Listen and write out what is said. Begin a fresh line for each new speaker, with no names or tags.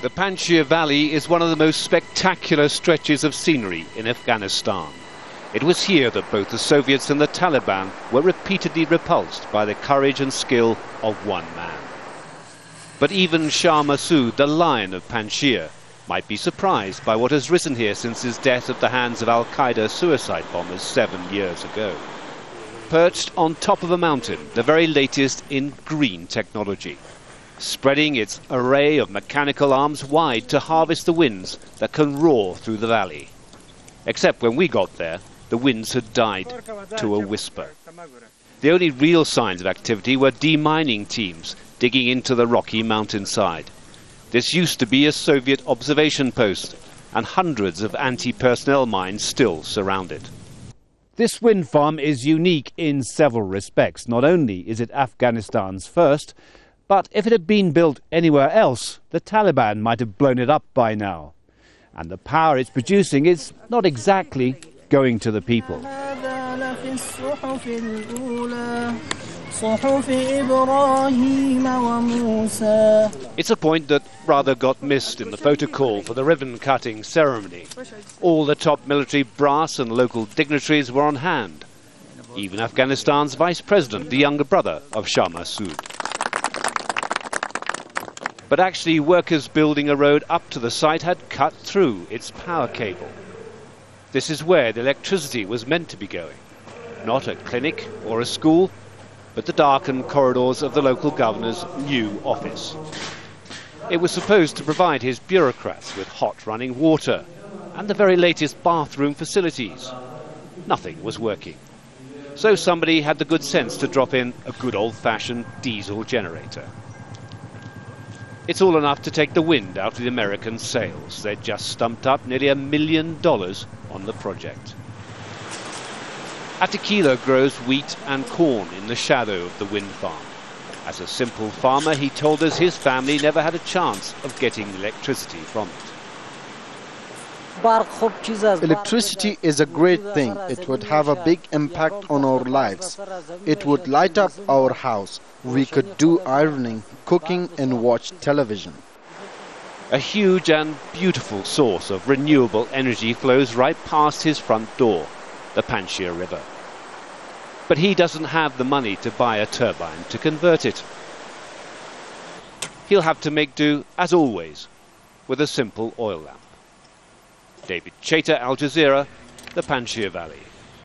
The Panjshir Valley is one of the most spectacular stretches of scenery in Afghanistan. It was here that both the Soviets and the Taliban were repeatedly repulsed by the courage and skill of one man. But even Shah Massoud, the Lion of Panjshir, might be surprised by what has risen here since his death at the hands of Al-Qaeda suicide bombers 7 years ago. Perched on top of a mountain, the very latest in green technology, spreading its array of mechanical arms wide to harvest the winds that can roar through the valley. Except when we got there, the winds had died to a whisper. The only real signs of activity were demining teams digging into the rocky mountainside. This used to be a Soviet observation post, and hundreds of anti-personnel mines still surround it.
This wind farm is unique in several respects. Not only is it Afghanistan's first, but if it had been built anywhere else, the Taliban might have blown it up by now. And the power it's producing is not exactly going to the people.
It's a point that rather got missed in the photo call for the ribbon-cutting ceremony. All the top military brass and local dignitaries were on hand. Even Afghanistan's vice president, the younger brother of Shah Massoud. But actually, workers building a road up to the site had cut through its power cable. This is where the electricity was meant to be going. Not a clinic or a school, but the darkened corridors of the local governor's new office. It was supposed to provide his bureaucrats with hot running water and the very latest bathroom facilities. Nothing was working. So somebody had the good sense to drop in a good old-fashioned diesel generator. It's all enough to take the wind out of the American sails. They'd just stumped up nearly $1 million on the project. Atakila grows wheat and corn in the shadow of the wind farm. As a simple farmer, he told us his family never had a chance of getting electricity from it.
Electricity is a great thing. It would have a big impact on our lives. It would light up our house. We could do ironing, cooking and watch television.
A huge and beautiful source of renewable energy flows right past his front door, the Panjshir River. But he doesn't have the money to buy a turbine to convert it. He'll have to make do, as always, with a simple oil lamp. David Chater, Al Jazeera, the Panjshir Valley.